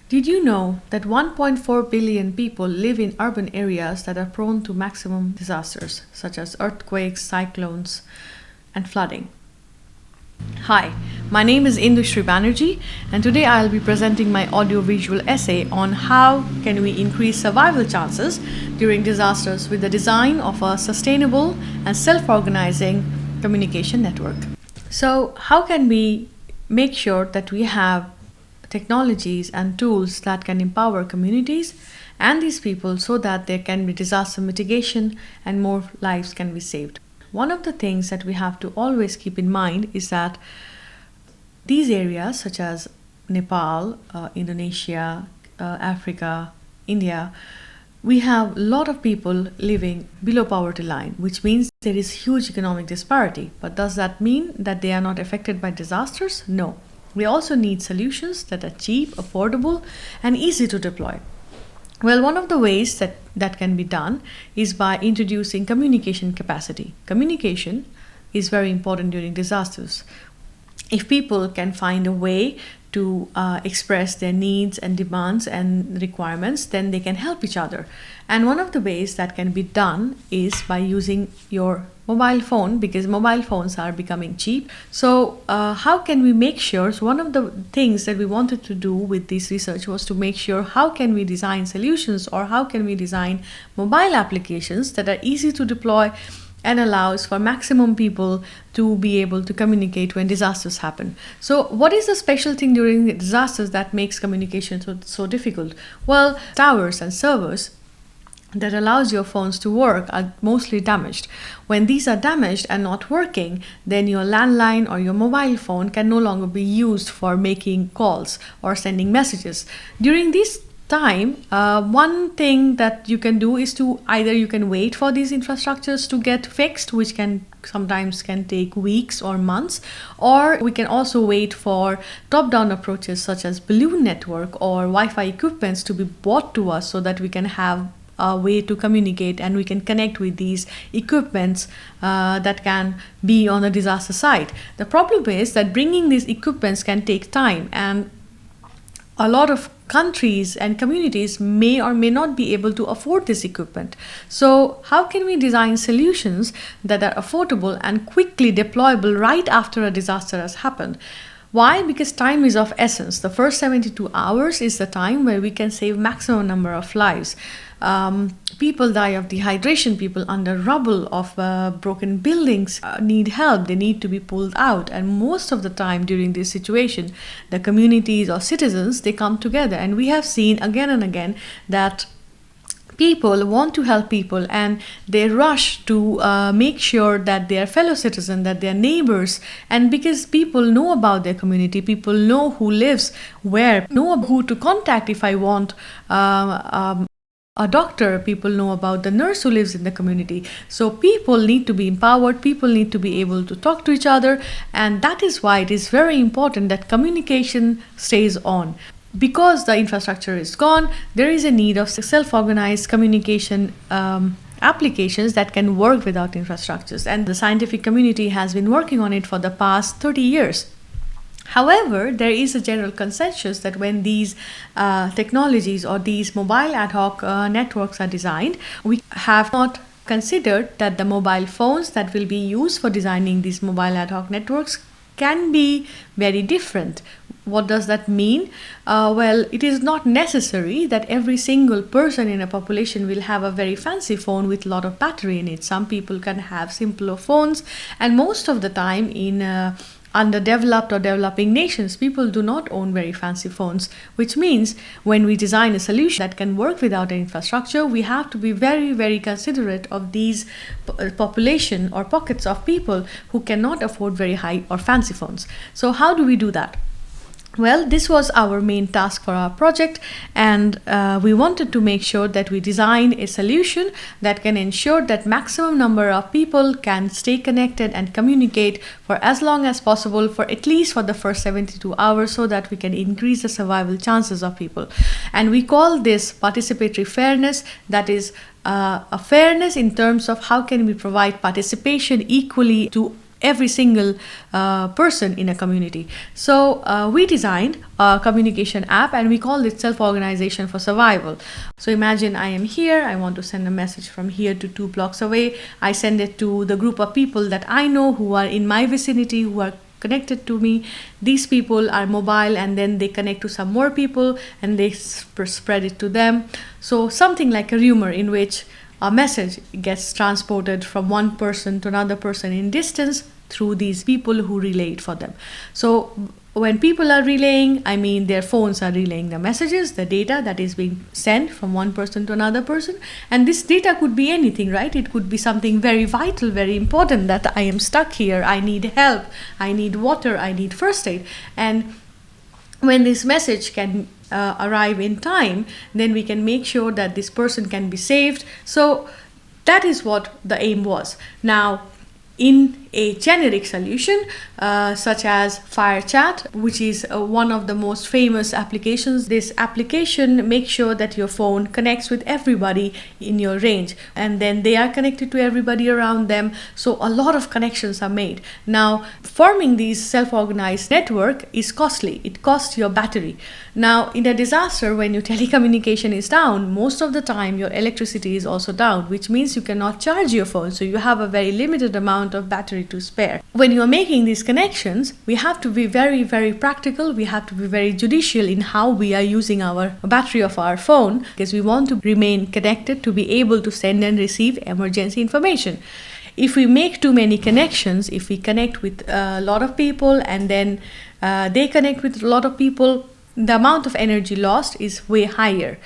Did you know that 1.4 billion people live in urban areas that are prone to maximum disasters, such as earthquakes, cyclones, and flooding? Hi, my name is Industri Banerjee, and today I'll be presenting my audio-visual essay on how can we increase survival chances during disasters with the design of a sustainable and self-organizing communication network. So, how can we make sure that we have technologies and tools that can empower communities and these people so that there can be disaster mitigation and more lives can be saved? One of the things that we have to always keep in mind is that these areas, such as Nepal, Indonesia, Africa, India, we have a lot of people living below poverty line, which means there is huge economic disparity. But does that mean that they are not affected by disasters? No. We also need solutions that are cheap, affordable, and easy to deploy. Well, one of the ways that can be done is by introducing communication capacity. Communication is very important during disasters. If people can find a way to express their needs and demands and requirements, then they can help each other. And one of the ways that can be done is by using your mobile phone, because mobile phones are becoming cheap. So how can we make sure? So one of the things that we wanted to do with this research was to make sure how can we design solutions, or how can we design mobile applications that are easy to deploy and allows for maximum people to be able to communicate when disasters happen. So what is the special thing during the disasters that makes communication so difficult? Well, towers and servers that allows your phones to work are mostly damaged. When these are damaged and not working, then your landline or your mobile phone can no longer be used for making calls or sending messages. During this time, one thing that you can do is to either you can wait for these infrastructures to get fixed, which can sometimes take weeks or months, or we can also wait for top-down approaches such as balloon network or Wi-Fi equipments to be brought to us so that we can have a way to communicate and we can connect with these equipments that can be on a disaster site. The problem is that bringing these equipments can take time, and a lot of countries and communities may or may not be able to afford this equipment. So how can we design solutions that are affordable and quickly deployable right after a disaster has happened? Why? Because time is of essence. The first 72 hours is the time where we can save maximum number of lives. People die of dehydration, people under rubble of broken buildings need help, they need to be pulled out, and most of the time during this situation the communities or citizens, they come together, and we have seen again and again that people want to help people and they rush to make sure that their fellow citizens, that their neighbors, and because people know about their community, people know who lives where, know who to contact if I want a doctor, people know about the nurse who lives in the community. So people need to be empowered, people need to be able to talk to each other, and that is why it is very important that communication stays on. Because the infrastructure is gone, there is a need of self-organized communication applications that can work without infrastructures, and the scientific community has been working on it for the past 30 years. However, there is a general consensus that when these technologies or these mobile ad hoc networks are designed, we have not considered that the mobile phones that will be used for designing these mobile ad hoc networks can be very different. What does that mean? Well, it is not necessary that every single person in a population will have a very fancy phone with a lot of battery in it. Some people can have simpler phones, and most of the time in underdeveloped or developing nations, people do not own very fancy phones, which means when we design a solution that can work without an infrastructure, we have to be very, very considerate of these population or pockets of people who cannot afford very high or fancy phones. So how do we do that? Well, this was our main task for our project, and we wanted to make sure that we design a solution that can ensure that maximum number of people can stay connected and communicate for as long as possible, for at least for the first 72 hours, so that we can increase the survival chances of people. And we call this participatory fairness, that is a fairness in terms of how can we provide participation equally to every single person in a community. So we designed a communication app and we called it Self-Organization for Survival. So imagine I am here, I want to send a message from here to 2 blocks away. I send it to the group of people that I know who are in my vicinity, who are connected to me. These people are mobile, and then they connect to some more people and they spread it to them. So something like a rumor in which a message gets transported from one person to another person in distance through these people who relay it for them. So when people are relaying, I mean their phones are relaying the messages, the data that is being sent from one person to another person. And this data could be anything, right? It could be something very vital, very important, that I am stuck here, I need help, I need water, I need first aid. And when this message can arrive in time, then we can make sure that this person can be saved. So that is what the aim was. Now, in a generic solution such as FireChat, which is one of the most famous applications. This application makes sure that your phone connects with everybody in your range, and then they are connected to everybody around them. So a lot of connections are made. Now, forming these self-organized network is costly. It costs your battery. Now, in a disaster, when your telecommunication is down, most of the time your electricity is also down, which means you cannot charge your phone. So you have a very limited amount of battery to spare. When you are making these connections, we have to be very, very practical. We have to be very judicious in how we are using our battery of our phone, because we want to remain connected to be able to send and receive emergency information. If we make too many connections, if we connect with a lot of people and then they connect with a lot of people, the amount of energy lost is way higher.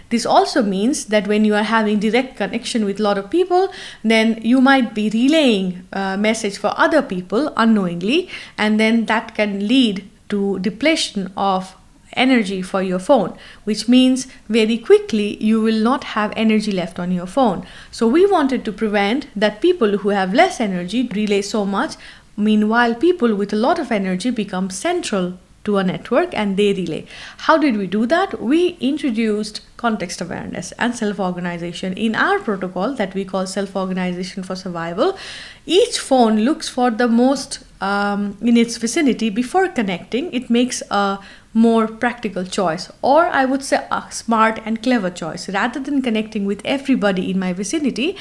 This also means that when you are having direct connection with a lot of people, then you might be relaying a message for other people unknowingly, and then that can lead to depletion of energy for your phone, which means very quickly you will not have energy left on your phone. So we wanted to prevent that people who have less energy relay so much, meanwhile people with a lot of energy become central to a network and they relay. How did we do that? We introduced context awareness and self-organization in our protocol that we call Self-Organization for Survival. Each phone looks for the most in its vicinity before connecting. It makes a more practical choice, or I would say a smart and clever choice. Rather than connecting with everybody in my vicinity,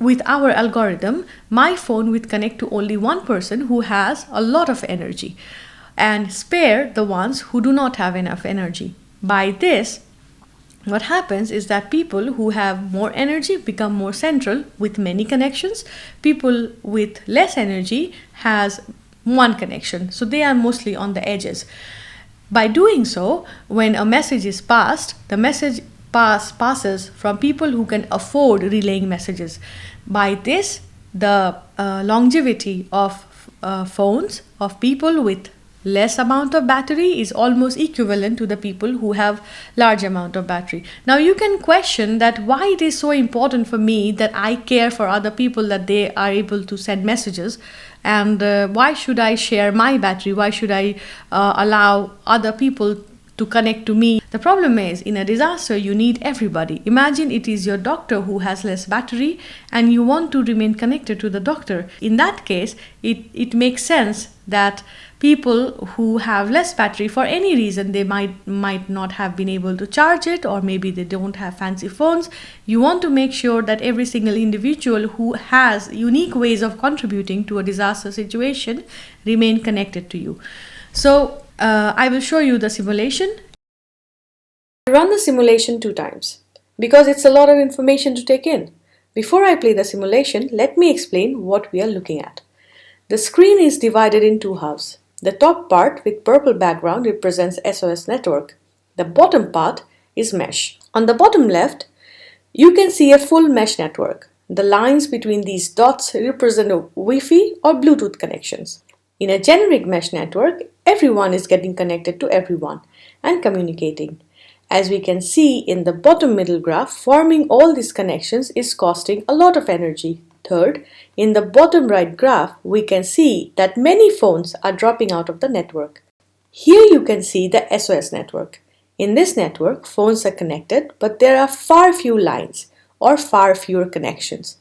with our algorithm, my phone would connect to only one person who has a lot of energy and spare the ones who do not have enough energy. By this, what happens is that people who have more energy become more central with many connections. People with less energy has one connection, so they are mostly on the edges. By doing so, when a message is passed, the message passes from people who can afford relaying messages. By this, the longevity of phones of people with less amount of battery is almost equivalent to the people who have large amount of battery. Now you can question that why it is so important for me that I care for other people, that they are able to send messages, and why should I share my battery? Why should I allow other people to connect to me? The problem is, in a disaster, you need everybody. Imagine it is your doctor who has less battery and you want to remain connected to the doctor. In that case, it makes sense that people who have less battery, for any reason, they might not have been able to charge it, or maybe they don't have fancy phones. You want to make sure that every single individual who has unique ways of contributing to a disaster situation remain connected to you. So I will show you the simulation. I run the simulation 2 times because it's a lot of information to take in. Before I play the simulation, let me explain what we are looking at. The screen is divided in 2 halves. The top part with purple background represents SOS network. The bottom part is mesh. On the bottom left, you can see a full mesh network. The lines between these dots represent Wi-Fi or Bluetooth connections. In a generic mesh network, everyone is getting connected to everyone and communicating. As we can see in the bottom middle graph, forming all these connections is costing a lot of energy. Third, in the bottom right graph, we can see that many phones are dropping out of the network. Here you can see the SOS network. In this network, phones are connected, but there are far few lines or far fewer connections.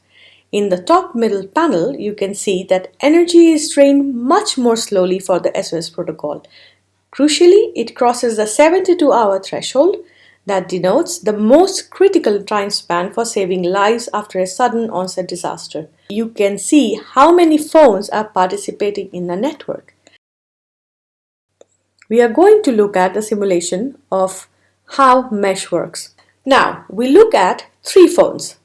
In the top middle panel, you can see that energy is drained much more slowly for the SOS protocol. Crucially, it crosses the 72-hour threshold that denotes the most critical time span for saving lives after a sudden onset disaster. You can see how many phones are participating in the network. We are going to look at the simulation of how mesh works. Now, we look at 3 phones.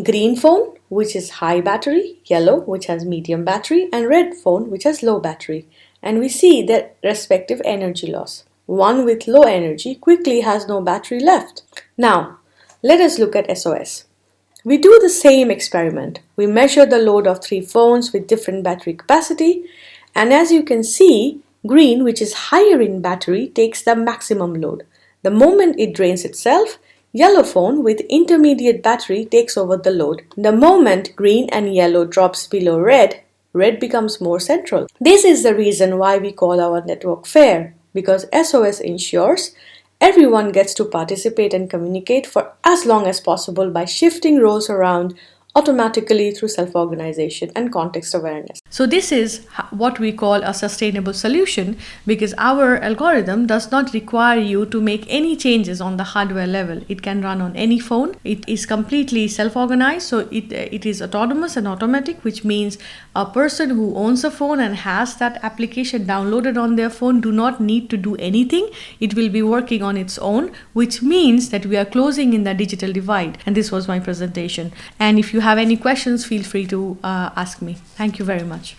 Green phone, which is high battery, yellow, which has medium battery, and red phone, which has low battery. And we see their respective energy loss. One with low energy quickly has no battery left. Now, let us look at SOS. We do the same experiment. We measure the load of 3 phones with different battery capacity, and as you can see, green, which is higher in battery, takes the maximum load. The moment it drains itself, yellow phone with intermediate battery takes over the load. The moment green and yellow drops below red, red becomes more central. This is the reason why we call our network fair, because SOS ensures everyone gets to participate and communicate for as long as possible by shifting roles around automatically through self-organization and context awareness. So this is what we call a sustainable solution, because our algorithm does not require you to make any changes on the hardware level. It can run on any phone. It is completely self-organized, so it is autonomous and automatic, which means a person who owns a phone and has that application downloaded on their phone do not need to do anything. It will be working on its own, which means that we are closing in the digital divide. And this was my presentation. And if you have any questions, feel free to ask me. Thank you very much.